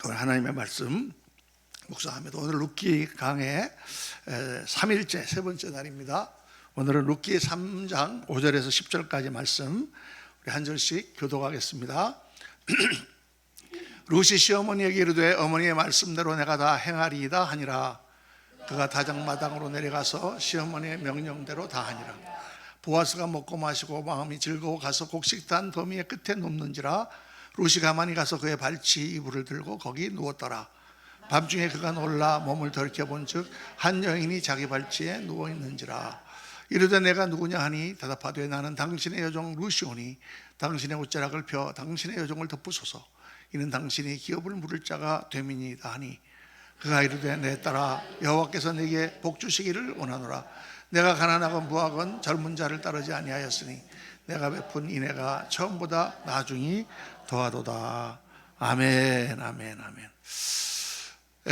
오늘 하나님의 말씀 묵상합니다. 오늘 룻기 강의 3일째 세 번째 날입니다. 오늘은 룻기 3장 5절에서 10절까지 말씀 우리 한 절씩 교독하겠습니다. 룻이 시어머니에게 이르되 어머니의 말씀대로 내가 다 행하리이다 하니라. 그가 다장마당으로 내려가서 시어머니의 명령대로 다 하니라. 보아스가 먹고 마시고 마음이 즐거워 가서 곡식단 더미의 끝에 눕는지라. 룻이 가만히 가서 그의 발치 이불을 들고 거기 누웠더라. 밤중에 그가 놀라 몸을 돌이켜본 즉 한 여인이 자기 발치에 누워 있는지라. 이르되 내가 누구냐 하니 대답하되 나는 당신의 여종 룻이오니 당신의 옷자락을 펴 당신의 여종을 덮으소서. 이는 당신이 기업을 물을 자가 됨이니이다 하니 그가 이르되 내 딸아 여호와께서 내게 복 주시기를 원하노라. 내가 가난하건 부하건 젊은 자를 따르지 아니하였으니 내가 베푼 인애가 처음보다 나중이 더하도다. 아멘, 아멘, 아멘.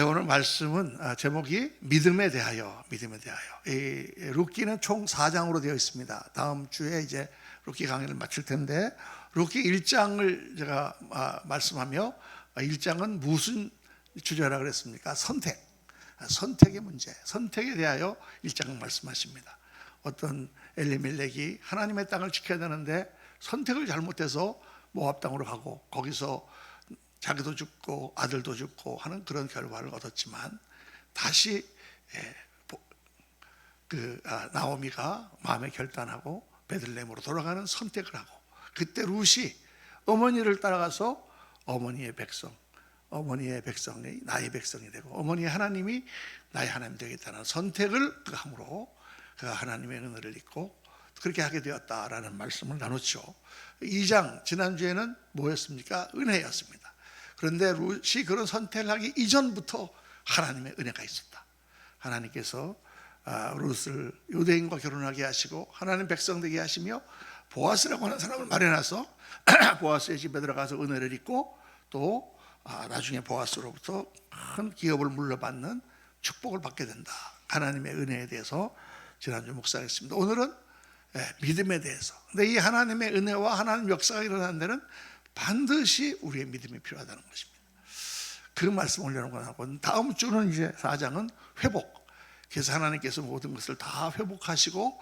오늘 말씀은 제목이 믿음에 대하여, 믿음에 대하여. 이 룻기는 총 4장으로 되어 있습니다. 다음 주에 이제 룻기 강의를 마칠 텐데, 룻기 1장을 제가 말씀하며 1장은 무슨 주제라 그랬습니까? 선택의 문제, 선택에 대하여 1장을 말씀하십니다. 어떤 엘리멜렉이 하나님의 땅을 지켜야 되는데 선택을 잘못해서 모압 땅으로 가고 거기서 자기도 죽고 아들도 죽고 하는 그런 결과를 얻었지만 다시 나오미가 마음에 결단하고 베들레헴으로 돌아가는 선택을 하고, 그때 룻이 어머니를 따라가서 어머니의 백성이 나의 백성이 되고 어머니의 하나님이 나의 하나님 되겠다는 선택을 함으로 그가 하나님의 은혜를 입고 그렇게 하게 되었다라는 말씀을 나눴죠. 2장 지난주에는 뭐였습니까? 은혜였습니다. 그런데 룻이 그런 선택을 하기 이전부터 하나님의 은혜가 있었다. 하나님께서 룻을 유대인과 결혼하게 하시고 하나님 백성 되게 하시며 보아스라고 하는 사람을 마련해서 보아스의 집에 들어가서 은혜를 입고 또 나중에 보아스로부터 큰 기업을 물려받는 축복을 받게 된다. 하나님의 은혜에 대해서 지난주 묵상했습니다. 오늘은 믿음에 대해서. 근데 이 하나님의 은혜와 하나님 역사가 일어나는 데는 반드시 우리의 믿음이 필요하다는 것입니다. 그 말씀 올려놓고 나고 다음 주는 이제 4장은 회복. 그래서 하나님께서 모든 것을 다 회복하시고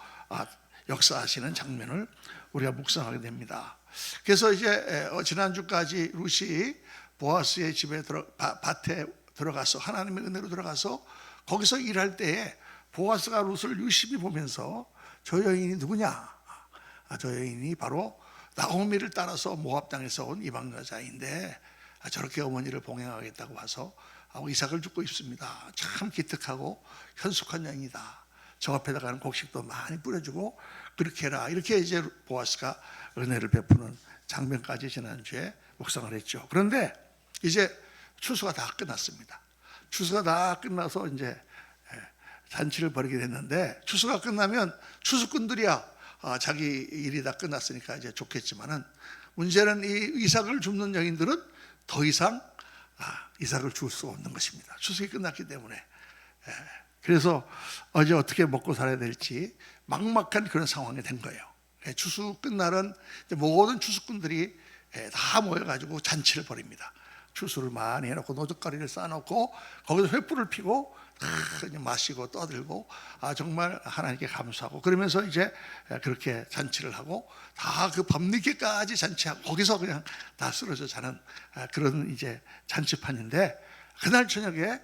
역사하시는 장면을 우리가 묵상하게 됩니다. 그래서 이제 지난주까지 룻이 보아스의 집에 밭에 들어가서 하나님의 은혜로 들어가서 거기서 일할 때에 보아스가 룻을 유심히 보면서 저 여인이 누구냐? 저 여인이 바로 나오미를 따라서 모압 땅에서 온 이방 여자인데 저렇게 어머니를 봉행하겠다고 와서 이삭을 줍고 있습니다. 참 기특하고 현숙한 여인이다. 저 앞에다가는 곡식도 많이 뿌려주고 그렇게 해라. 이렇게 이제 보아스가 은혜를 베푸는 장면까지 지난주에 묵상을 했죠. 그런데 이제 추수가 다 끝났습니다. 추수가 다 끝나서 이제 잔치를 벌이게 됐는데, 추수가 끝나면 추수꾼들이야 자기 일이 다 끝났으니까 이제 좋겠지만은 문제는 이 이삭을 줍는 여인들은 더 이상 이삭을 줄 수 없는 것입니다. 추수가 끝났기 때문에. 그래서 어제 어떻게 먹고 살아야 될지 막막한 그런 상황이 된 거예요. 추수 끝날은 모든 추수꾼들이 다 모여가지고 잔치를 벌입니다. 추수를 많이 해놓고 노젓가리를 쌓아놓고 거기서 횃불을 피고 마시고 떠들고 정말 하나님께 감사하고 그러면서 이제 그렇게 잔치를 하고 다 그 밤늦게까지 잔치하고 거기서 그냥 다 쓰러져 자는 그런 이제 잔치판인데, 그날 저녁에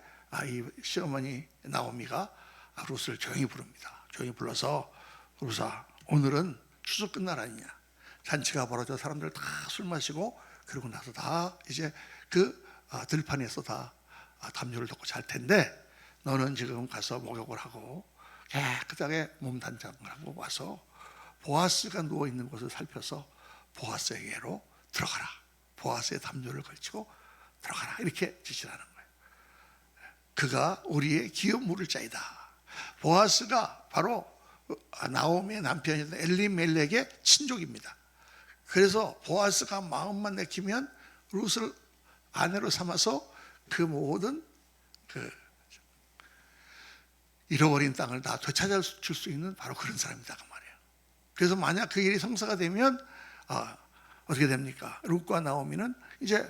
이 시어머니 나오미가 룻을 조용히 부릅니다. 조용히 불러서 룻아, 오늘은 추수 끝날 아니냐. 잔치가 벌어져 사람들 다 술 마시고 그러고 나서 다 이제 그 들판에서 다 담요를 덮고 잘 텐데 너는 지금 가서 목욕을 하고 깨끗하게 몸 단장을 하고 와서 보아스가 누워있는 곳을 살펴서 보아스에게로 들어가라. 보아스의 담요를 걸치고 들어가라. 이렇게 지시를 하는 거예요. 그가 우리의 기업 물을 자이다. 보아스가 바로 나오미의 남편이던 엘리멜렉의 친족입니다. 그래서 보아스가 마음만 내키면 룻을 아내로 삼아서 그 모든 잃어버린 땅을 다 되찾아 줄 수 있는 바로 그런 사람이다 그 말이에요. 그래서 만약 그 일이 성사가 되면 어떻게 됩니까? 룻과 나오미는 이제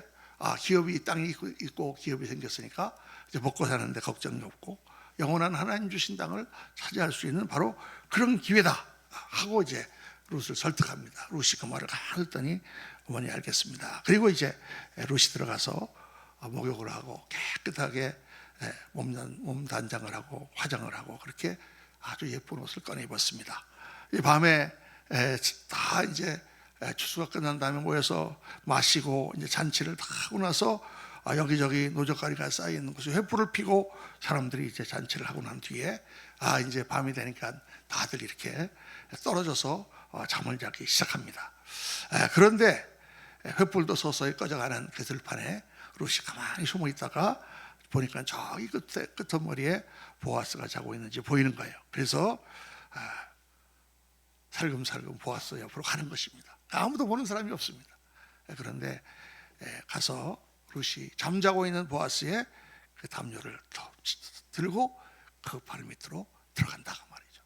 기업이 이 땅이 있고 기업이 생겼으니까 이제 먹고 사는데 걱정이 없고 영원한 하나님 주신 땅을 차지할 수 있는 바로 그런 기회다 하고 이제 룻을 설득합니다. 룻이 그 말을 가만히 듣더니 어머니 알겠습니다. 그리고 이제 룻이 들어가서 목욕을 하고 깨끗하게 몸 단장을 하고 화장을 하고 그렇게 아주 예쁜 옷을 꺼내 입었습니다. 이 밤에 다 이제 추수가 끝난 다음에 모여서 마시고 이제 잔치를 다 하고 나서 여기저기 노적거리가 쌓여 있는 곳에 횃불을 피고 사람들이 이제 잔치를 하고 난 뒤에 이제 밤이 되니까 다들 이렇게 떨어져서 잠을 자기 시작합니다. 그런데 횃불도 서서히 꺼져가는 그 들판에 룻이 가만히 숨어 있다가 보니까 저기 끄트머리에 보아스가 자고 있는지 보이는 거예요. 그래서 살금살금 보아스 옆으로 가는 것입니다. 아무도 보는 사람이 없습니다. 그런데 가서 룻이 잠자고 있는 보아스의 그 담요를 들고 그 발 밑으로 들어간다고 말이죠.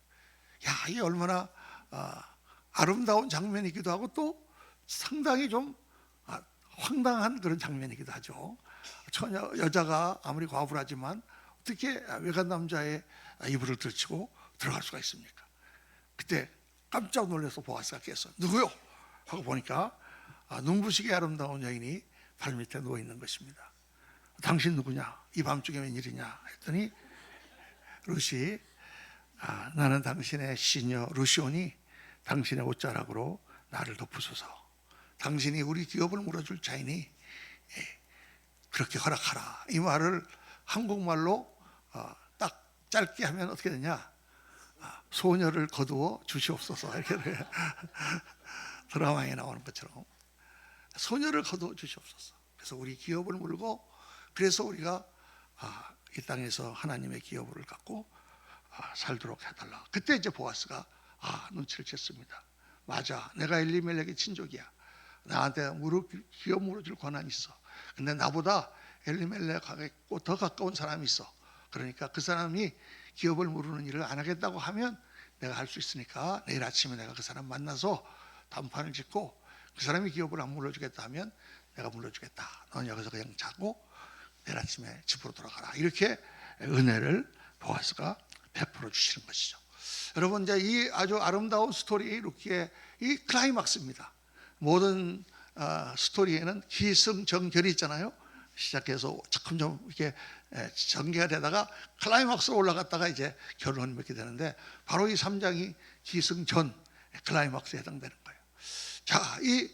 야, 이게 얼마나 아름다운 장면이기도 하고 또 상당히 좀 황당한 그런 장면이기도 하죠. 처녀 여자가 아무리 과불하지만 어떻게 외간 남자의 이불을 들치고 들어갈 수가 있습니까? 그때 깜짝 놀라서 보아스가 깼어요. 누구요? 하고 보니까 눈부시게 아름다운 여인이 발 밑에 누워 있는 것입니다. 당신 누구냐? 이 밤중에 웬일이냐? 했더니 룻이 나는 당신의 시녀 룻이오니 당신의 옷자락으로 나를 덮으소서. 당신이 우리 기업을 물어줄 자이니 그렇게 허락하라. 이 말을 한국말로 딱 짧게 하면 어떻게 되냐? 소녀를 거두어 주시옵소서. 이렇게 드라마에 나오는 것처럼 소녀를 거두어 주시옵소서. 그래서 우리 기업을 물고 그래서 우리가 이 땅에서 하나님의 기업을 갖고 살도록 해달라. 그때 이제 보아스가 눈치를 챘습니다. 맞아, 내가 엘리멜렉의 친족이야. 나한테 기업 물어줄 권한이 있어. 근데 나보다 엘리멜렉하고 더 가까운 사람이 있어. 그러니까 그 사람이 기업을 물으는 일을 안 하겠다고 하면 내가 할 수 있으니까 내일 아침에 내가 그 사람 만나서 단판을 짓고 그 사람이 기업을 안 물어주겠다 하면 내가 물어주겠다. 넌 여기서 그냥 자고 내일 아침에 집으로 돌아가라. 이렇게 은혜를 보아스가 베풀어 주시는 것이죠. 여러분, 이제 이 아주 아름다운 스토리 룻기의 이 클라이막스입니다. 모든 스토리에는 기승전결이 있잖아요. 시작해서 조금 좀 이렇게 전개가 되다가 클라이막스로 올라갔다가 이제 결론을 맺게 되는데 바로 이 3장이 기승전 클라이막스에 해당되는 거예요. 자, 이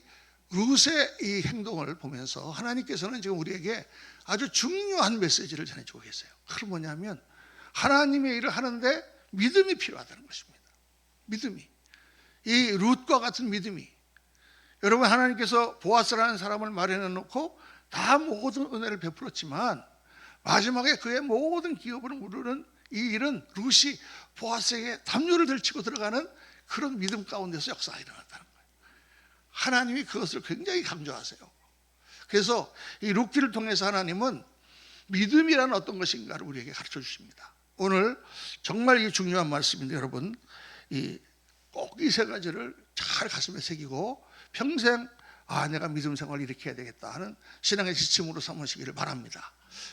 룻의 이 행동을 보면서 하나님께서는 지금 우리에게 아주 중요한 메시지를 전해주고 계세요. 그게 뭐냐면 하나님의 일을 하는데 믿음이 필요하다는 것입니다. 믿음이, 이 룻과 같은 믿음이. 여러분, 하나님께서 보아스라는 사람을 마련해 놓고 다 모든 은혜를 베풀었지만 마지막에 그의 모든 기업을 물으는 이 일은 룻이 보아스에게 담요를 들치고 들어가는 그런 믿음 가운데서 역사가 일어났다는 거예요. 하나님이 그것을 굉장히 강조하세요. 그래서 이 룻기를 통해서 하나님은 믿음이란 어떤 것인가를 우리에게 가르쳐 주십니다. 오늘 정말 이 중요한 말씀인데 여러분, 꼭 이 세 가지를 잘 가슴에 새기고 평생 내가 믿음 생활을 이렇게 해야 되겠다 하는 신앙의 지침으로 삼으시기를 바랍니다.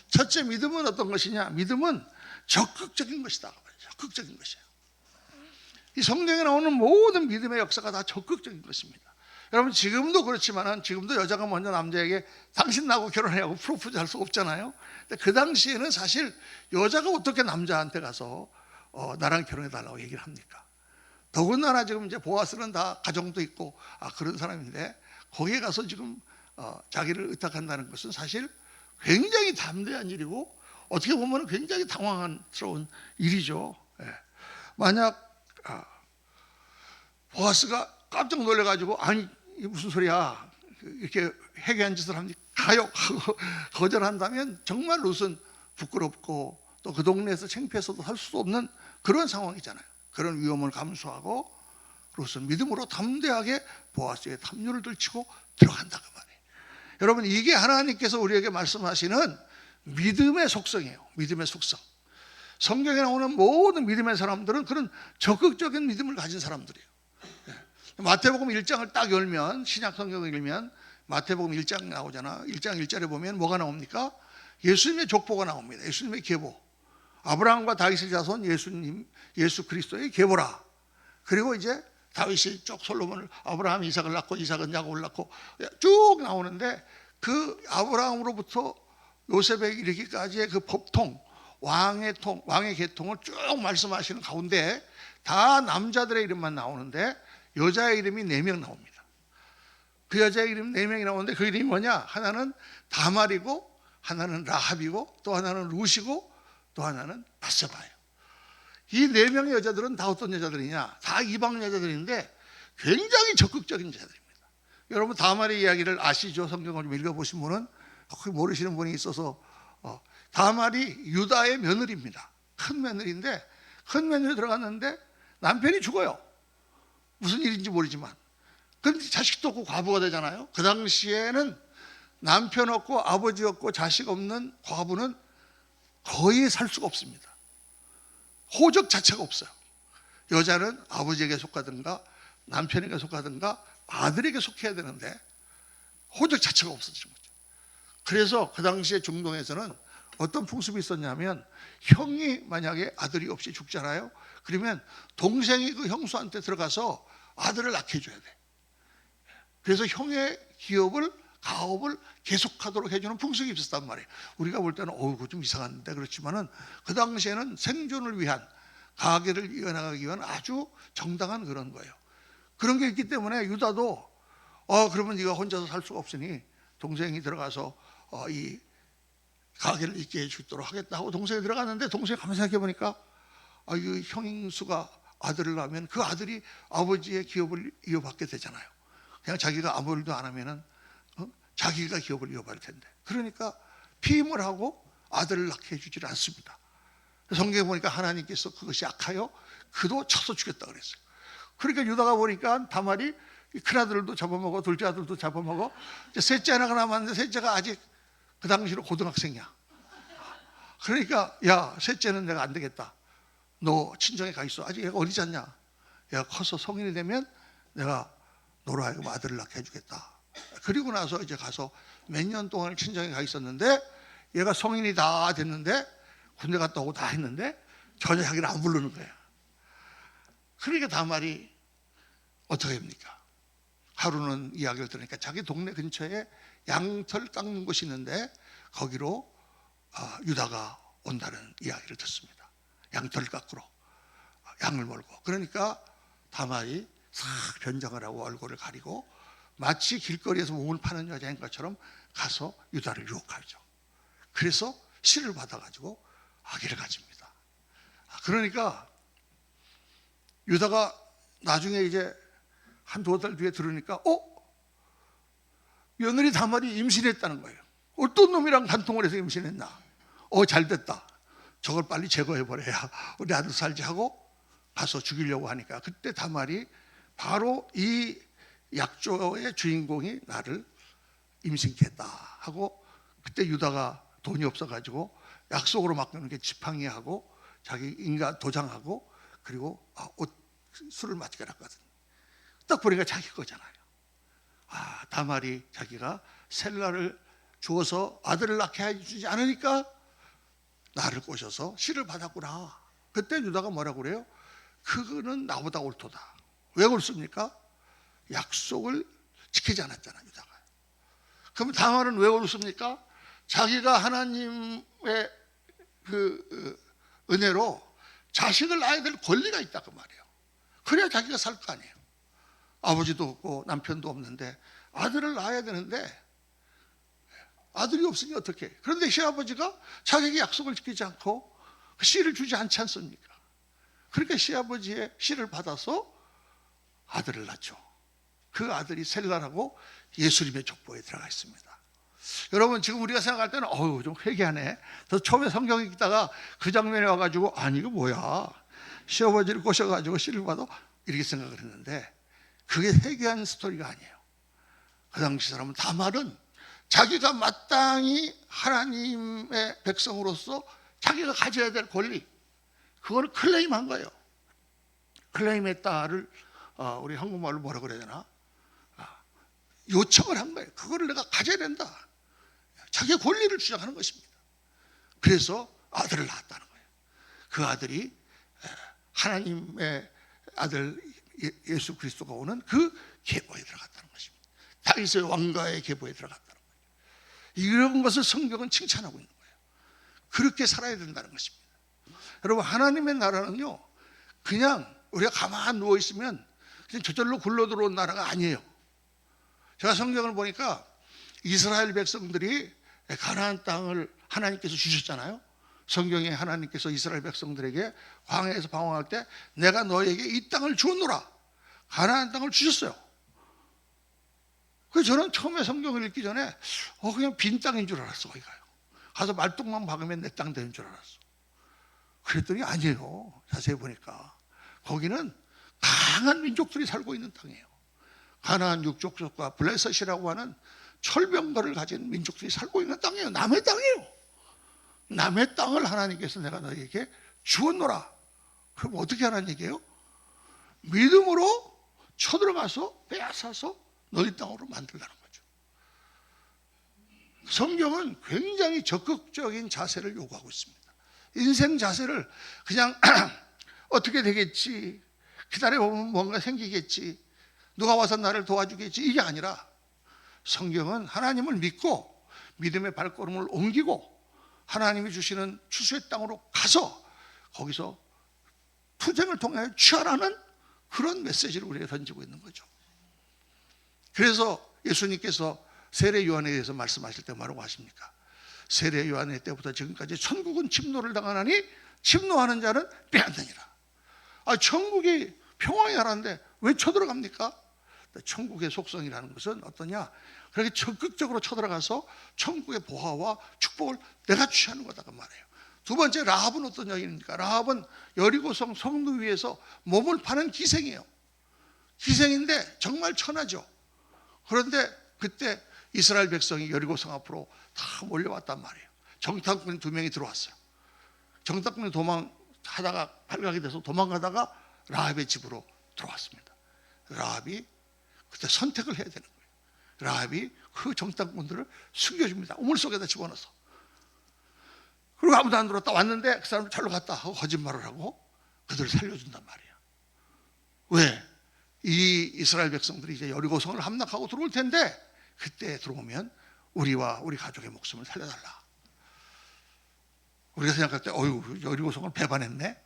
첫째, 믿음은 어떤 것이냐? 믿음은 적극적인 것이다. 적극적인 것이에요. 이 성경에 나오는 모든 믿음의 역사가 다 적극적인 것입니다. 여러분, 지금도 그렇지만은 지금도 여자가 먼저 남자에게 당신 나하고 결혼하고 프로포즈 할 수 없잖아요. 근데 그 당시에는 사실 여자가 어떻게 남자한테 가서 나랑 결혼해 달라고 얘기를 합니까? 더군다나 지금 이제 보아스는 다 가정도 있고 그런 사람인데 거기에 가서 지금 자기를 의탁한다는 것은 사실 굉장히 담대한 일이고 어떻게 보면 굉장히 당황스러운 일이죠. 만약 보아스가 깜짝 놀래가지고 아니 이게 무슨 소리야 이렇게 해괴한 짓을 합니까? 가요 하고 거절한다면 정말 룻은 부끄럽고 또 그 동네에서 창피해서도 할 수 없는 그런 상황이잖아요. 그런 위험을 감수하고 룻은 믿음으로 담대하게 보아스의 담요를 들치고 들어간다 그 말이에요. 여러분, 이게 하나님께서 우리에게 말씀하시는 믿음의 속성이에요. 믿음의 속성. 성경에 나오는 모든 믿음의 사람들은 그런 적극적인 믿음을 가진 사람들이에요. 마태복음 1장을 딱 열면, 신약 성경을 읽으면 마태복음 1장 나오잖아. 1장 1절에 보면 뭐가 나옵니까? 예수님의 족보가 나옵니다. 예수님의 계보. 아브라함과 다윗의 자손 예수 그리스도의 계보라. 그리고 이제 다윗이 쭉 솔로몬을 아브라함이 이삭을 낳고 이삭은 야곱을 낳고 쭉 나오는데 그 아브라함으로부터 요셉에 이르기까지의 그 법통, 왕의 계통을 쭉 말씀하시는 가운데 다 남자들의 이름만 나오는데 여자의 이름이 4명 나옵니다. 그 여자의 이름 4명이 나오는데 그 이름이 뭐냐? 하나는 다말이고, 하나는 라합이고, 또 하나는 룻이고, 또 하나는 바세바예요. 이 4명의 여자들은 다 어떤 여자들이냐? 다 이방 여자들인데 굉장히 적극적인 여자들입니다. 여러분 다말의 이야기를 아시죠? 성경을 좀 읽어보신 분은 거의 모르시는 분이 있어서 다말이 유다의 며느리입니다. 큰 며느리인데 큰 며느리 들어갔는데 남편이 죽어요. 무슨 일인지 모르지만. 그런데 자식도 없고 과부가 되잖아요. 그 당시에는 남편 없고 아버지 없고 자식 없는 과부는 거의 살 수가 없습니다. 호적 자체가 없어요. 여자는 아버지에게 속하든가 남편에게 속하든가 아들에게 속해야 되는데 호적 자체가 없어진 거죠. 그래서 그 당시에 중동에서는 어떤 풍습이 있었냐면 형이 만약에 아들이 없이 죽잖아요. 그러면 동생이 그 형수한테 들어가서 아들을 낳게 해줘야 돼. 그래서 형의 가업을 계속하도록 해주는 풍습이 있었단 말이에요. 우리가 볼 때는 그거 좀 이상한데 그렇지만은 그 당시에는 생존을 위한 가계를 이어나가기 위한 아주 정당한 그런 거예요. 그런 게 있기 때문에 유다도 그러면 네가 혼자서 살 수가 없으니 동생이 들어가서 이 가계를 있게 해주도록 하겠다 하고 동생이 들어갔는데 동생이 가만히 생각해 보니까 이 형수가 아들을 낳으면 그 아들이 아버지의 기업을 이어받게 되잖아요. 그냥 자기가 아무 일도 안 하면은 자기가 기업을 이어받을 텐데. 그러니까 피임을 하고 아들을 낳게 해주질 않습니다. 성경에 보니까 하나님께서 그것이 악하여 그도 쳐서 죽였다 그랬어요. 그러니까 유다가 보니까 다말이 큰아들도 잡아먹어 둘째 아들도 잡아먹어 이제 셋째 하나가 남았는데 셋째가 아직 그 당시로 고등학생이야. 그러니까 야 셋째는 내가 안 되겠다. 너 친정에 가 있어. 아직 얘가 어리지 않냐. 얘가 커서 성인이 되면 내가 너로 하여금 아들을 낳게 해주겠다. 그리고 나서 이제 가서 몇 년 동안 친정에 가 있었는데 얘가 성인이 다 됐는데 군대 갔다 오고 다 했는데 전혀 자기를 안 부르는 거야. 그러니까 다말이 어떻게 합니까? 하루는 이야기를 들으니까 자기 동네 근처에 양털 깎는 곳이 있는데 거기로 유다가 온다는 이야기를 듣습니다. 양털 깎으러 양을 몰고. 그러니까 다말이 싹 변장을 하고 얼굴을 가리고 마치 길거리에서 몸을 파는 여자인 것처럼 가서 유다를 유혹하죠. 그래서 씨를 받아가지고 아기를 가집니다. 그러니까 유다가 나중에 이제 한 2달 뒤에 들으니까 며느리 다말이 임신했다는 거예요. 어떤 놈이랑 간통을 해서 임신했나. 잘됐다. 저걸 빨리 제거해버려야 우리 아들 살지 하고 가서 죽이려고 하니까 그때 다말이 바로 이 약조의 주인공이 나를 임신케 했다 하고 그때 유다가 돈이 없어가지고 약속으로 맡기는 게 지팡이하고 자기 인가 도장하고 그리고 술을 마시게 했거든. 딱 보니까 자기 거잖아요. 다말이 자기가 셀라를 주어서 아들을 낳게 해주지 않으니까 나를 꼬셔서 씨를 받았구나. 그때 유다가 뭐라고 그래요? 그거는 나보다 옳도다. 왜 옳습니까? 약속을 지키지 않았잖아 유다가. 그럼 다말은 왜 옳습니까? 자기가 하나님의 그 은혜로 자식을 낳아야 될 권리가 있다 그 말이에요. 그래야 자기가 살 거 아니에요. 아버지도 없고 남편도 없는데 아들을 낳아야 되는데 아들이 없으니 어떻게? 그런데 시아버지가 자기에게 약속을 지키지 않고 그 씨를 주지 않지 않습니까? 그러니까 시아버지의 씨를 받아서 아들을 낳죠. 그 아들이 셀라라고 예수님의 족보에 들어가 있습니다. 여러분 지금 우리가 생각할 때는 좀 회개하네. 저 처음에 성경 읽다가 그 장면에 와가지고 아니 이거 뭐야. 시아버지를 꼬셔가지고 씨를 받아 이렇게 생각을 했는데 그게 회개한 스토리가 아니에요. 그 당시 사람은 다말은 자기가 마땅히 하나님의 백성으로서 자기가 가져야 될 권리 그거를 클레임한 거예요. 클레임했다를 우리 한국말로 뭐라 그래야 되나? 요청을 한 거예요. 그거를 내가 가져야 된다. 자기의 권리를 주장하는 것입니다. 그래서 아들을 낳았다는 거예요. 그 아들이 하나님의 아들 예수 그리스도가 오는 그 계보에 들어갔다는 것입니다. 다윗의 왕가의 계보에 들어갔다는 거예요. 이런 것을 성경은 칭찬하고 있는 거예요. 그렇게 살아야 된다는 것입니다. 여러분, 하나님의 나라는요, 그냥 우리가 가만히 누워있으면 그냥 저절로 굴러 들어온 나라가 아니에요. 제가 성경을 보니까 이스라엘 백성들이 가나안 땅을 하나님께서 주셨잖아요. 성경에 하나님께서 이스라엘 백성들에게 광야에서 방황할 때 내가 너에게 이 땅을 주었노라, 가나안 땅을 주셨어요. 그래서 저는 처음에 성경을 읽기 전에 그냥 빈 땅인 줄 알았어. 거기가요. 가서 말똥만 박으면 내 땅 되는 줄 알았어. 그랬더니 아니에요. 자세히 보니까 거기는 강한 민족들이 살고 있는 땅이에요. 가나안 육족족과 블레셋이라고 하는 철병거를 가진 민족들이 살고 있는 땅이에요. 남의 땅이에요. 남의 땅을 하나님께서 내가 너에게 주었노라. 그럼 어떻게 하라는 얘기예요? 믿음으로 쳐들어가서 빼앗아서 너희 땅으로 만들라는 거죠. 성경은 굉장히 적극적인 자세를 요구하고 있습니다. 인생 자세를 그냥 어떻게 되겠지, 기다려보면 뭔가 생기겠지, 누가 와서 나를 도와주겠지, 이게 아니라 성경은 하나님을 믿고 믿음의 발걸음을 옮기고 하나님이 주시는 추수의 땅으로 가서 거기서 투쟁을 통해 취하라는 그런 메시지를 우리에게 던지고 있는 거죠. 그래서 예수님께서 세례 요한에 대해서 말씀하실 때 뭐라고 하십니까? 세례 요한의 때부터 지금까지 천국은 침노를 당하나니 침노하는 자는 빼앗느니라. 천국이 평화의 나라인데 왜 쳐들어갑니까? 천국의 속성이라는 것은 어떠냐? 그렇게 적극적으로 쳐들어가서 천국의 보화와 축복을 내가 취하는 거다 그 말이에요. 두 번째, 라합은 어떤 여인입니까? 라합은 여리고성 성루 위에서 몸을 파는 기생이에요. 기생인데 정말 천하죠. 그런데 그때 이스라엘 백성이 여리고성 앞으로 다 몰려왔단 말이에요. 정탐꾼이 2명이 들어왔어요. 정탐꾼이 도망하다가 발각이 돼서 도망가다가 라합의 집으로 들어왔습니다. 라합이 그때 선택을 해야 되는 거예요. 라합이 그 정탐꾼들을 숨겨줍니다. 우물 속에다 집어넣어서. 그리고 아무도 안 들어왔다. 왔는데 그 사람 잘로 갔다 하고 거짓말을 하고 그들을 살려준단 말이에요. 왜? 이 이스라엘 백성들이 이제 여리고성을 함락하고 들어올 텐데 그때 들어오면 우리와 우리 가족의 목숨을 살려달라. 우리가 생각할 때 여리고성을 배반했네,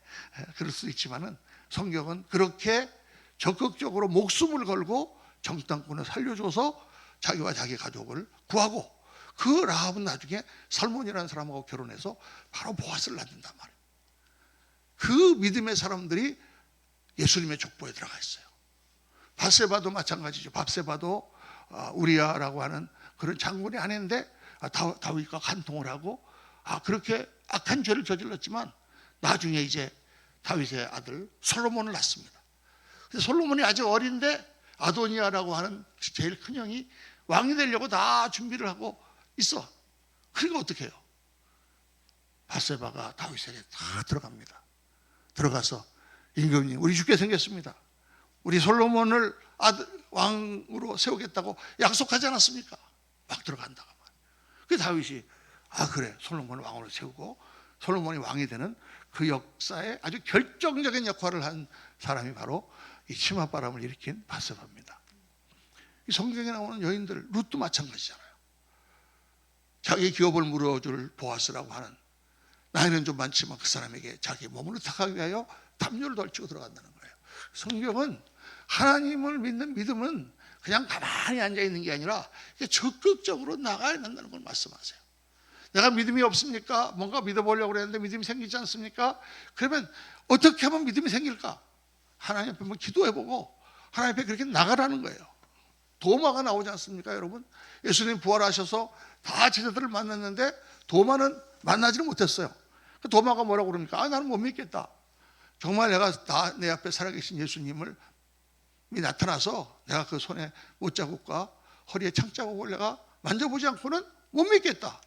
그럴 수 있지만은 성경은 그렇게 적극적으로 목숨을 걸고 정탐꾼을 살려줘서 자기와 자기 가족을 구하고, 그 라합은 나중에 살몬이라는 사람하고 결혼해서 바로 보아스를 낳는단 말이에요. 그 믿음의 사람들이 예수님의 족보에 들어가 있어요. 밧세바도 마찬가지죠. 밧세바도 우리야라고 하는 그런 장군의 아내인데 다윗과 간통을 하고 그렇게 악한 죄를 저질렀지만 나중에 이제 다윗의 아들 솔로몬을 낳습니다. 솔로몬이 아직 어린데 아도니아라고 하는 제일 큰 형이 왕이 되려고 다 준비를 하고 있어. 그러니까 어떻게 해요? 밧세바가 다윗에게 다 들어갑니다. 들어가서 임금님, 우리 죽게 생겼습니다. 우리 솔로몬을 왕으로 세우겠다고 약속하지 않았습니까? 막 들어간다고. 그 다윗이 그래, 솔로몬을 왕으로 세우고 솔로몬이 왕이 되는 그 역사에 아주 결정적인 역할을 한 사람이 바로 이 치맛바람을 일으킨 밧세바입니다. 이 성경에 나오는 여인들, 룻도 마찬가지잖아요. 자기 기업을 물어줄 보아스라고 하는, 나이는 좀 많지만 그 사람에게 자기 몸을 의탁하기 위하여 담요를 덜치고 들어간다는 거예요. 성경은 하나님을 믿는 믿음은 그냥 가만히 앉아있는 게 아니라 적극적으로 나가야 된다는 걸 말씀하세요. 내가 믿음이 없습니까? 뭔가 믿어보려고 그랬는데 믿음이 생기지 않습니까? 그러면 어떻게 하면 믿음이 생길까? 하나님 앞에 기도해보고 하나님 앞에 그렇게 나가라는 거예요. 도마가 나오지 않습니까, 여러분? 예수님 부활하셔서 다 제자들을 만났는데 도마는 만나지는 못했어요. 그 도마가 뭐라고 그럽니까? 나는 못 믿겠다. 정말 내가 내 앞에 살아계신 예수님을 나타나서 내가 그 손에 못자국과 허리에 창자국을 내가 만져보지 않고는 못 믿겠다.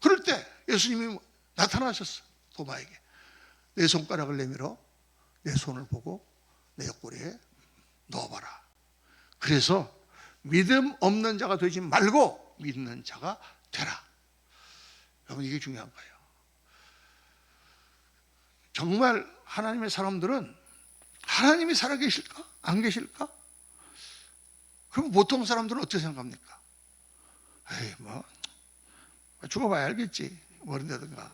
그럴 때 예수님이 나타나셨어. 도마에게 내 손가락을 내밀어 내 손을 보고 내 옆구리에 넣어봐라. 그래서 믿음 없는 자가 되지 말고 믿는 자가 되라. 여러분, 이게 중요한 거예요. 정말 하나님의 사람들은 하나님이 살아계실까? 안 계실까? 그럼 보통 사람들은 어떻게 생각합니까? 에이, 뭐 죽어봐야 알겠지, 뭐든가.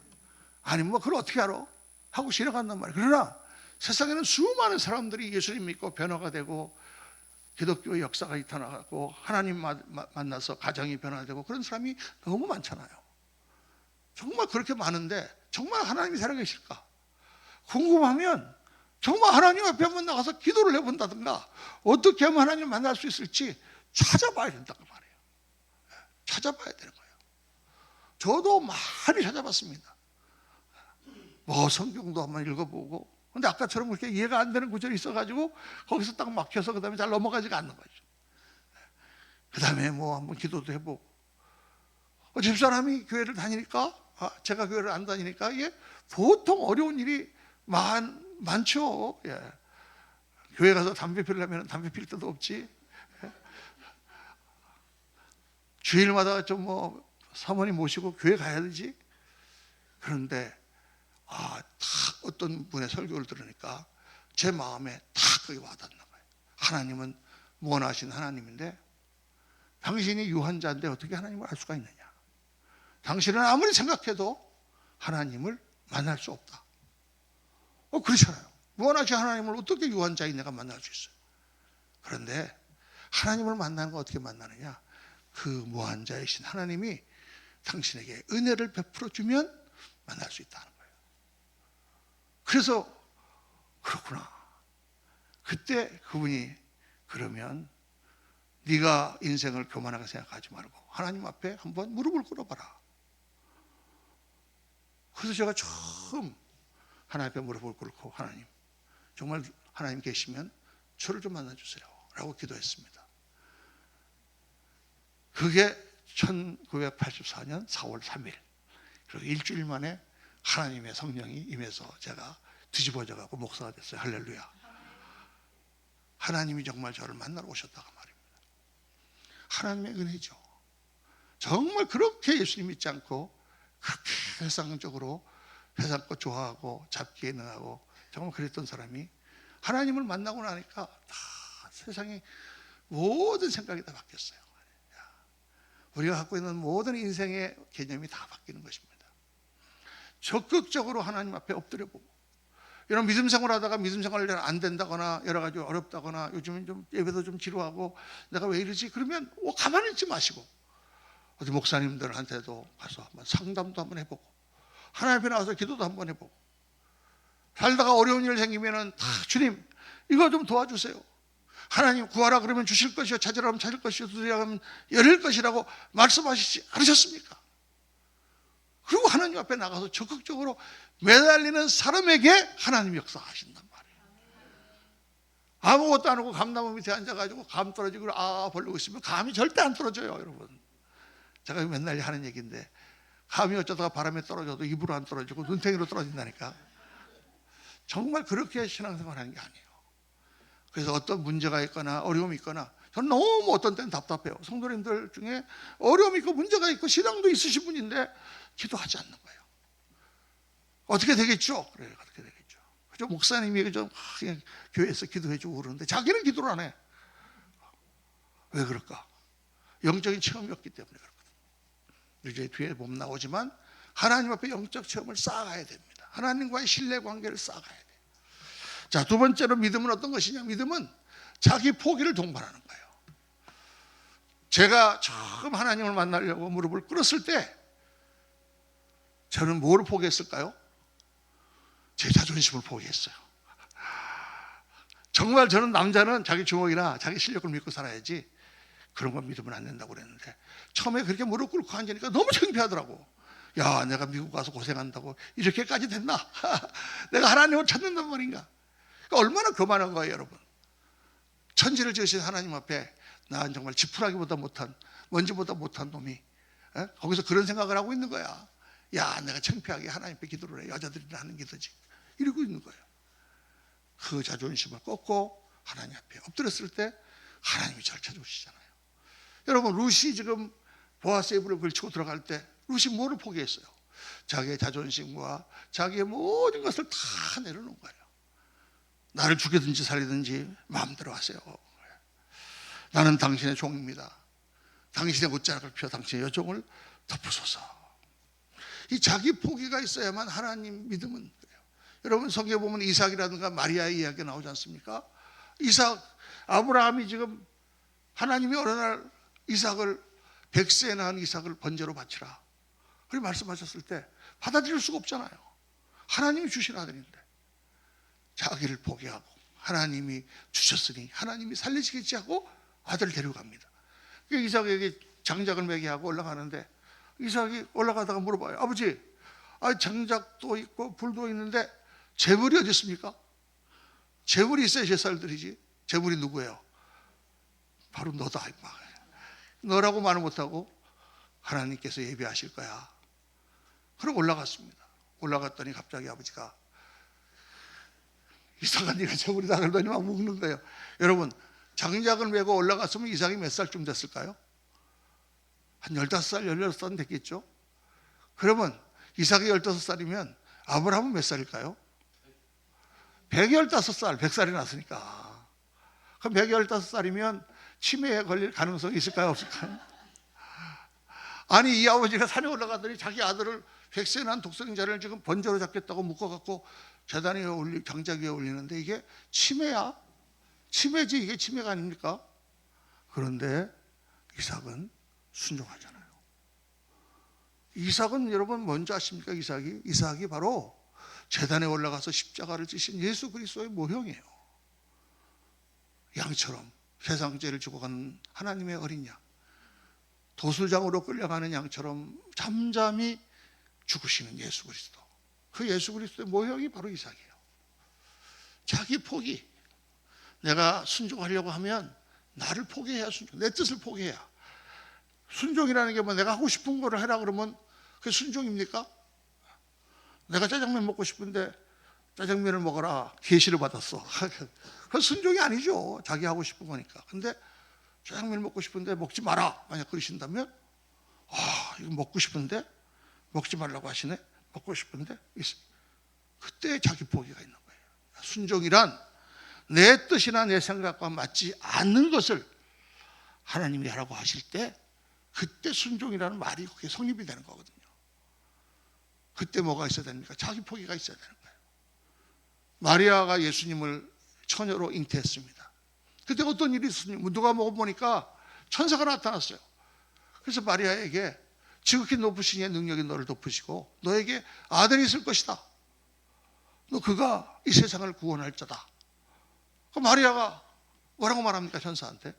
아니, 뭐 그걸 어떻게 알아? 하고 지나간단 말이에요. 그러나 세상에는 수많은 사람들이 예수님 믿고 변화가 되고 기독교의 역사가 나타나고 하나님 만나서 가정이 변화되고 그런 사람이 너무 많잖아요. 정말 그렇게 많은데 정말 하나님이 살아계실까? 궁금하면 정말 하나님 앞에 한번 나가서 기도를 해본다든가 어떻게 하면 하나님을 만날 수 있을지 찾아봐야 된다고 말해요. 찾아봐야 되는 거예요. 저도 많이 찾아봤습니다. 뭐 성경도 한번 읽어보고, 근데 아까처럼 그렇게 이해가 안 되는 구절이 있어가지고 거기서 딱 막혀서 그 다음에 잘 넘어가지가 않는 거죠. 그 다음에 뭐 한번 기도도 해보고, 집사람이 교회를 다니니까, 제가 교회를 안 다니니까 이게 보통 어려운 일이 많죠. 예. 교회 가서 담배 피우려면 담배 필 데도 없지. 예. 주일마다 좀 뭐 사모님 모시고 교회 가야 되지. 그런데 딱 어떤 분의 설교를 들으니까 제 마음에 탁 그게 와닿는 거예요. 하나님은 무한하신 하나님인데 당신이 유한자인데 어떻게 하나님을 알 수가 있느냐. 당신은 아무리 생각해도 하나님을 만날 수 없다. 그렇잖아요. 무한하신 하나님을 어떻게 유한자인 내가 만날 수 있어요? 그런데 하나님을 만나는 거 어떻게 만나느냐? 그 무한자이신 하나님이 당신에게 은혜를 베풀어 주면 만날 수 있다는 거예요. 그래서 그렇구나. 그때 그분이 그러면 네가 인생을 교만하게 생각하지 말고 하나님 앞에 한번 무릎을 꿇어봐라. 그래서 제가 처음 하나님 앞에 무릎을 꿇고 하나님, 정말 하나님 계시면 저를 좀 만나주세요 라고 기도했습니다. 그게 1984년 4월 3일. 그리고 일주일 만에 하나님의 성령이 임해서 제가 뒤집어져가고 목사가 됐어요. 할렐루야. 하나님이 정말 저를 만나러 오셨다가 말입니다. 하나님의 은혜죠. 정말 그렇게 예수님 믿지 않고 그렇게 세상적으로 세상 것 좋아하고 잡기에 능하고 정말 그랬던 사람이 하나님을 만나고 나니까 다 세상의 모든 생각이 다 바뀌었어요. 우리가 갖고 있는 모든 인생의 개념이 다 바뀌는 것입니다. 적극적으로 하나님 앞에 엎드려 보고, 이런 믿음 생활하다가 믿음 생활이 안 된다거나 여러 가지 어렵다거나 요즘은 좀 예배도 좀 지루하고 내가 왜 이러지? 그러면 가만히 있지 마시고 어디 목사님들한테도 가서 한번 상담도 한번 해보고 하나님 앞에 나와서 기도도 한번 해보고, 살다가 어려운 일 생기면은 주님 이거 좀 도와주세요. 하나님 구하라 그러면 주실 것이요, 찾으라 하면 찾을 것이요, 두드리라 하면 열릴 것이라고 말씀하시지 않으셨습니까? 그리고 하나님 앞에 나가서 적극적으로 매달리는 사람에게 하나님 역사하신단 말이에요. 아무것도 안 하고 감나무 밑에 앉아가지고 감 떨어지고 벌리고 있으면 감이 절대 안 떨어져요. 여러분, 제가 맨날 하는 얘기인데 감이 어쩌다가 바람에 떨어져도 입으로 안 떨어지고 눈탱이로 떨어진다니까. 정말 그렇게 신앙생활 하는 게 아니에요. 그래서 어떤 문제가 있거나 어려움이 있거나, 저는 너무 어떤 때는 답답해요. 성도님들 중에 어려움이 있고 문제가 있고 신앙도 있으신 분인데 기도하지 않는 거예요. 어떻게 되겠죠? 그래요, 어떻게 되겠죠? 그죠? 목사님이 그냥 교회에서 기도해주고 그러는데 자기는 기도를 안 해. 왜 그럴까? 영적인 체험이 없기 때문에 그렇거든요. 이제 뒤에 보면 나오지만 하나님 앞에 영적 체험을 쌓아가야 됩니다. 하나님과의 신뢰 관계를 쌓아가야 돼요. 자, 두 번째로 믿음은 어떤 것이냐? 믿음은 자기 포기를 동반하는 거예요. 제가 처음 하나님을 만나려고 무릎을 꿇었을 때 저는 뭘 포기했을까요? 제 자존심을 포기했어요. 정말 저는 남자는 자기 주먹이나 자기 실력을 믿고 살아야지 그런 건 믿으면 안 된다고 그랬는데, 처음에 그렇게 무릎 꿇고 앉으니까 너무 창피하더라고. 야, 내가 미국 가서 고생한다고 이렇게까지 됐나? 내가 하나님을 찾는단 말인가? 그러니까 얼마나 교만한 거예요, 여러분. 천지를 지으신 하나님 앞에 난 정말 지푸라기보다 못한, 먼지보다 못한 놈이 거기서 그런 생각을 하고 있는 거야. 야, 내가 창피하게 하나님 앞에 기도를 해. 여자들이 하는 기도지. 이러고 있는 거예요. 그 자존심을 꺾고 하나님 앞에 엎드렸을 때 하나님이 절 찾아오시잖아요. 여러분 룻이 지금 보아스의 불에 걸치고 들어갈 때 룻이 뭐를 포기했어요? 자기의 자존심과 자기의 모든 것을 다 내려놓은 거예요. 나를 죽이든지 살리든지 마음대로 하세요. 나는 당신의 종입니다. 당신의 옷자락을 펴 당신의 여종을 덮으소서. 이 자기 포기가 있어야만 하나님 믿음은 그래요. 여러분 성경에 보면 이삭이라든가 마리아의 이야기가 나오지 않습니까? 아브라함이 지금 하나님이 어느 날 이삭을 100세에 낳은 이삭을 번제로 바치라 그렇게 말씀하셨을 때 받아들일 수가 없잖아요. 하나님이 주신 아들인데 자기를 포기하고 하나님이 주셨으니 하나님이 살리시겠지 하고 아들을 데려갑니다. 이삭에게 장작을 매게 하고 올라가는데 이삭이 올라가다가 물어봐요. 아버지, 장작도 있고 불도 있는데 제물이 어디 있습니까? 제물이 있어야 제사를 드리지. 제물이 누구예요? 바로 너다. 너라고 말을 못하고 하나님께서 예비하실 거야. 그러고 올라갔습니다. 올라갔더니 갑자기 아버지가 이삭아 네가 제물이다 그러더니 막 묵는 거예요. 여러분 장작을 메고 올라갔으면 이삭이 몇 살쯤 됐을까요? 한 15살, 16살 됐겠죠? 그러면 이삭이 15살이면 아브라함은 몇 살일까요? 115살, 100살이 났으니까. 그럼 115살이면 치매에 걸릴 가능성이 있을까요? 없을까요? 아니 이 아버지가 산에 올라가더니 자기 아들을 100세 난 독생자를 지금 번제로 잡겠다고 묶어갖고 재단 위에 장작 위에 올리는데 이게 치매야? 치매지 이게 치매가 아닙니까? 그런데 이삭은 순종하잖아요. 이삭은 여러분 뭔지 아십니까? 이삭이 바로 제단에 올라가서 십자가를 지신 예수 그리스도의 모형이에요. 양처럼 세상 죄를 지고 가는 하나님의 어린 양, 도수장으로 끌려가는 양처럼 잠잠히 죽으시는 예수 그리스도. 그 예수 그리스도의 모형이 바로 이삭이에요. 자기 포기. 내가 순종하려고 하면 나를 포기해야 순종, 내 뜻을 포기해야. 순종이라는 게 뭐 내가 하고 싶은 거를 해라 그러면 그게 순종입니까? 내가 짜장면 먹고 싶은데 짜장면을 먹어라 계시를 받았어. 그 순종이 아니죠. 자기 하고 싶은 거니까. 근데 짜장면 먹고 싶은데 먹지 마라 만약 그러신다면 이거 먹고 싶은데 먹지 말라고 하시네. 먹고 싶은데 그때 자기 포기가 있는 거예요. 순종이란 내 뜻이나 내 생각과 맞지 않는 것을 하나님이 하라고 하실 때 그때 순종이라는 말이 그게 성립이 되는 거거든요. 그때 뭐가 있어야 됩니까? 자기 포기가 있어야 되는 거예요. 마리아가 예수님을 처녀로 잉태했습니다. 그때 어떤 일이 있었냐면 누가 먹어보니까 천사가 나타났어요. 그래서 마리아에게 지극히 높으신 이의 능력이 너를 덮으시고 너에게 아들이 있을 것이다. 그가 이 세상을 구원할 자다. 그 마리아가 뭐라고 말합니까? 천사한테.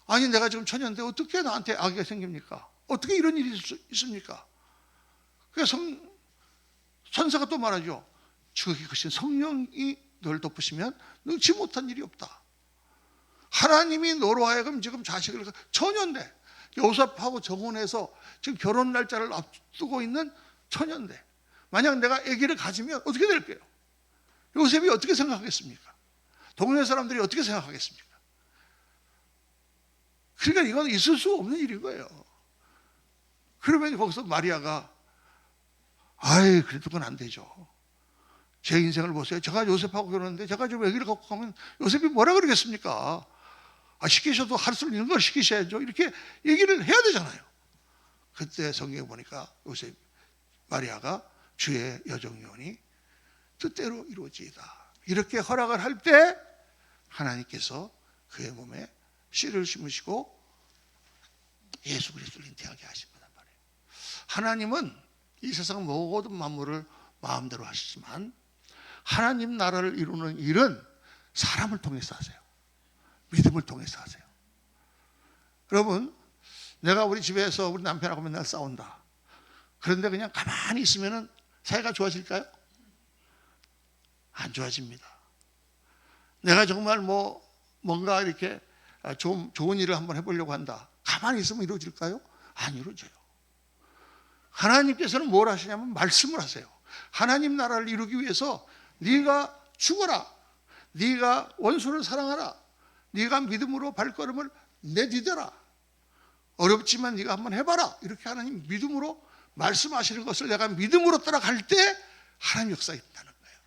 아니 내가 지금 처녀인데 어떻게 나한테 아기가 생깁니까? 어떻게 이런 일이 있습니까? 그래서 천사가 또 말하죠. 지극히 크신 성령이 너를 덮으시면 능치 못한 일이 없다. 하나님이 너로 하여금 지금 자식을 처녀인데 요셉하고 정혼해서 지금 결혼 날짜를 앞두고 있는 처녀인데 만약 내가 아기를 가지면 어떻게 될게요? 요셉이 어떻게 생각하겠습니까? 동네 사람들이 어떻게 생각하겠습니까? 그러니까 이건 있을 수 없는 일인 거예요. 그러면 거기서 마리아가 그래도 그건 안 되죠. 제 인생을 보세요. 제가 요셉하고 결혼했는데 제가 좀 아기를 갖고 가면 요셉이 뭐라 그러겠습니까? 시키셔도 할 수 있는 걸 시키셔야죠. 이렇게 얘기를 해야 되잖아요. 그때 성경에 보니까 마리아가 주의 여정요원이 뜻대로 이루어지이다. 이렇게 허락을 할 때 하나님께서 그의 몸에 씨를 심으시고 예수 그리스도를 잉태하게 하신 거란 말이에요. 하나님은 이 세상 모든 만물을 마음대로 하시지만 하나님 나라를 이루는 일은 사람을 통해서 하세요. 믿음을 통해서 하세요. 여러분, 내가 우리 집에서 우리 남편하고 맨날 싸운다. 그런데 그냥 가만히 있으면 사이가 좋아질까요? 안 좋아집니다. 내가 정말 뭔가 이렇게 좋은 일을 한번 해보려고 한다. 가만히 있으면 이루어질까요? 안 이루어져요. 하나님께서는 뭘 하시냐면 말씀을 하세요. 하나님 나라를 이루기 위해서 네가 죽어라. 네가 원수를 사랑하라. 네가 믿음으로 발걸음을 내디뎌라. 어렵지만 네가 한번 해봐라. 이렇게 하나님 믿음으로 말씀하시는 것을 내가 믿음으로 따라갈 때 하나님 역사가 있다는 거예요.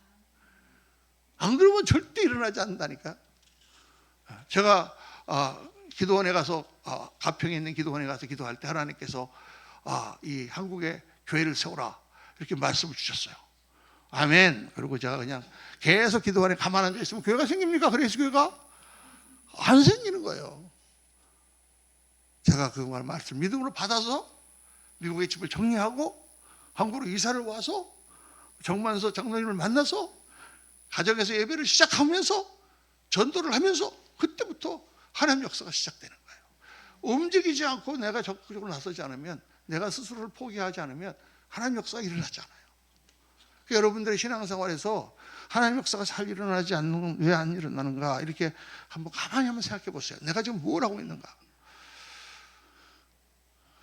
안 그러면 절대 일어나지 않는다니까. 제가 기도원에 가서 가평에 있는 기도원에 가서 기도할 때 하나님께서 이 한국에 교회를 세우라 이렇게 말씀을 주셨어요. 아멘. 그리고 제가 그냥 계속 기도원에 가만 앉아 있으면 교회가 생깁니까? 그래서 교회가 안 생기는 거예요. 제가 그 말씀 믿음으로 받아서 미국의 집을 정리하고 한국으로 이사를 와서 정만서 장로님을 만나서 가정에서 예배를 시작하면서 전도를 하면서 그때부터 하나님 역사가 시작되는 거예요. 움직이지 않고 내가 적극적으로 나서지 않으면, 내가 스스로를 포기하지 않으면 하나님 역사가 일어나지 않아요. 여러분들의 신앙생활에서 하나님 역사가 잘 일어나지 않는, 왜 안 일어나는가 이렇게 가만히 한번 생각해 보세요. 내가 지금 뭘 하고 있는가?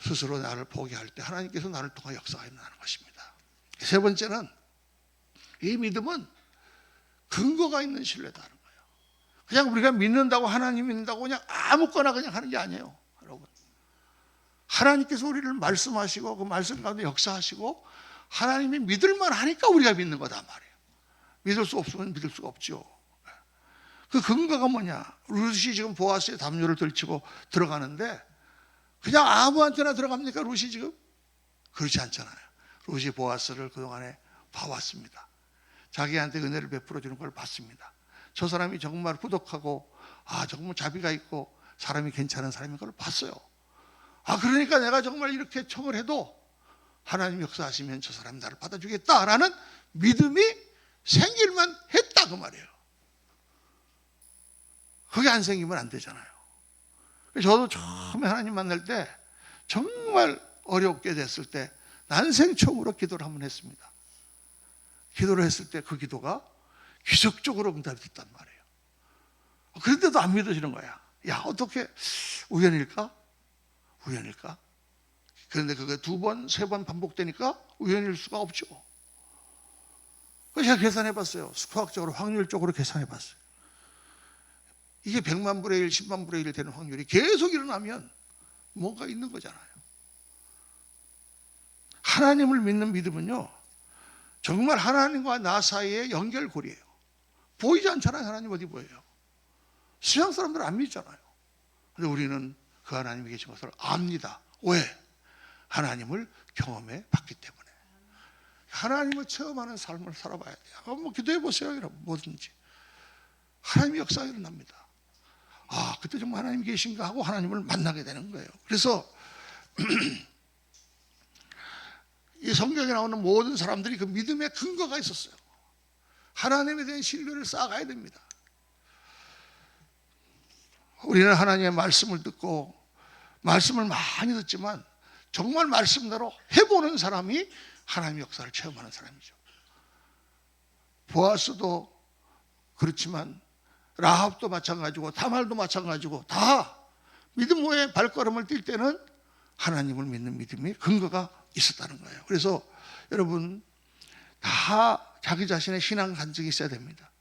스스로 나를 포기할 때 하나님께서 나를 통해 역사가 일어나는 것입니다. 세 번째는, 이 믿음은 근거가 있는 신뢰다는 거예요. 그냥 우리가 믿는다고, 하나님 믿는다고 그냥 아무거나 그냥 하는 게 아니에요. 여러분, 하나님께서 우리를 말씀하시고 그 말씀 가운데 역사하시고 하나님이 믿을만 하니까 우리가 믿는 거다 말이에요. 믿을 수 없으면 믿을 수가 없죠. 그 근거가 뭐냐? 룻이 지금 보아스의 담요를 들치고 들어가는데 그냥 아무한테나 들어갑니까? 룻이 지금? 그렇지 않잖아요. 룻이 보아스를 그동안에 봐왔습니다. 자기한테 은혜를 베풀어 주는 걸 봤습니다. 저 사람이 정말 후덕하고 정말 자비가 있고 사람이 괜찮은 사람인 걸 봤어요. 그러니까 내가 정말 이렇게 청을 해도 하나님 역사하시면 저 사람이 나를 받아주겠다라는 믿음이 생길만 했다 그 말이에요. 그게 안 생기면 안 되잖아요. 저도 처음에 하나님 만날 때 정말 어렵게 됐을 때 난생 처음으로 기도를 한번 했습니다. 기도를 했을 때 그 기도가 기적적으로 응답이 됐단 말이에요. 그런데도 안 믿어지는 거야. 야, 어떻게 우연일까? 우연일까? 그런데 그게 2번, 3번 반복되니까 우연일 수가 없죠. 그래서 제가 계산해 봤어요. 수학적으로, 확률적으로 계산해 봤어요. 이게 100만 분의 1, 10만 분의 1 되는 확률이 계속 일어나면 뭔가 있는 거잖아요. 하나님을 믿는 믿음은요, 정말 하나님과 나 사이의 연결고리예요. 보이지 않잖아요. 하나님 어디 보여요? 세상 사람들은 안 믿잖아요. 그런데 우리는 그 하나님이 계신 것을 압니다. 왜? 하나님을 경험해 봤기 때문에. 하나님을 체험하는 삶을 살아봐야 돼요. 한번 기도해 보세요. 여러분, 뭐든지 하나님의 역사가 일어납니다. 그때 정말 하나님이 계신가 하고 하나님을 만나게 되는 거예요. 그래서 이 성경에 나오는 모든 사람들이 그 믿음의 근거가 있었어요. 하나님에 대한 신뢰를 쌓아가야 됩니다. 우리는 하나님의 말씀을 듣고 말씀을 많이 듣지만 정말 말씀대로 해보는 사람이 하나님의 역사를 체험하는 사람이죠. 보아스도 그렇지만 라합도 마찬가지고 다말도 마찬가지고 다 믿음의 발걸음을 뛸 때는 하나님을 믿는 믿음이 근거가 있었다는 거예요. 그래서 여러분, 다 자기 자신의 신앙 간증이 있어야 됩니다.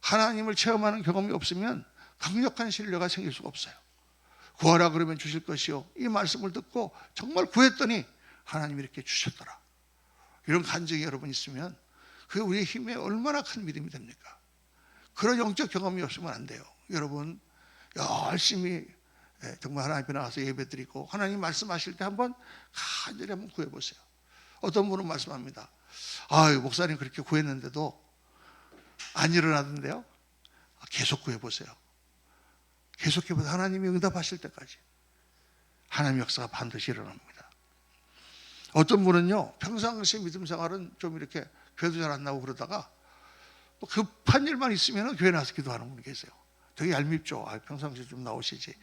하나님을 체험하는 경험이 없으면 강력한 신뢰가 생길 수가 없어요. 구하라 그러면 주실 것이요, 이 말씀을 듣고 정말 구했더니 하나님이 이렇게 주셨더라, 이런 간증이 여러분 있으면 그게 우리의 힘에 얼마나 큰 믿음이 됩니까? 그런 영적 경험이 없으면 안 돼요. 여러분, 열심히 정말 하나님 앞에 나가서 예배 드리고 하나님 말씀하실 때 한번 간절히 한번 구해보세요. 어떤 분은 말씀합니다. 목사님 그렇게 구했는데도 안 일어나던데요. 계속 구해보세요. 계속 해보세요. 하나님이 응답하실 때까지 하나님의 역사가 반드시 일어납니다. 어떤 분은요, 평상시 믿음 생활은 좀 이렇게 교회도 잘 안 나오고 그러다가 뭐 급한 일만 있으면 교회 나와서 기도하는 분이 계세요. 되게 얄밉죠. 평상시에 좀 나오시지.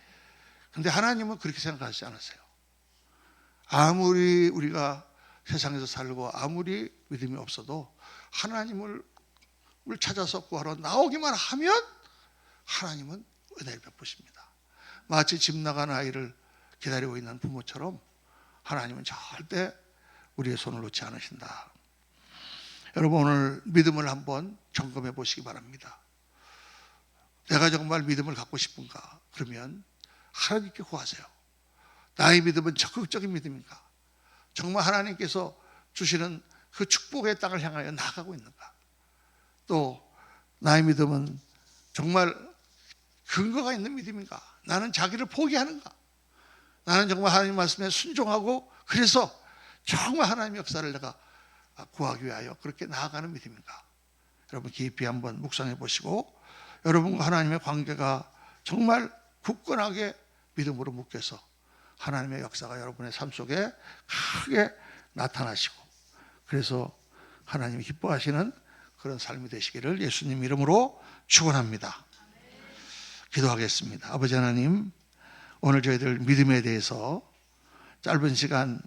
근데 하나님은 그렇게 생각하지 않으세요. 아무리 우리가 세상에서 살고 아무리 믿음이 없어도 하나님을 찾아서 구하러 나오기만 하면 하나님은 은혜를 베푸십니다. 마치 집 나간 아이를 기다리고 있는 부모처럼 하나님은 절대 우리의 손을 놓지 않으신다. 여러분, 오늘 믿음을 한번 점검해 보시기 바랍니다. 내가 정말 믿음을 갖고 싶은가? 그러면 하나님께 구하세요. 나의 믿음은 적극적인 믿음인가? 정말 하나님께서 주시는 그 축복의 땅을 향하여 나아가고 있는가? 또 나의 믿음은 정말 근거가 있는 믿음인가? 나는 자기를 포기하는가? 나는 정말 하나님 말씀에 순종하고 그래서 정말 하나님의 역사를 내가 구하기 위하여 그렇게 나아가는 믿음인가? 여러분 깊이 한번 묵상해 보시고 여러분과 하나님의 관계가 정말 굳건하게 믿음으로 묶여서 하나님의 역사가 여러분의 삶 속에 크게 나타나시고 그래서 하나님이 기뻐하시는 그런 삶이 되시기를 예수님 이름으로 축원합니다. 기도하겠습니다. 아버지 하나님, 오늘 저희들 믿음에 대해서 짧은 시간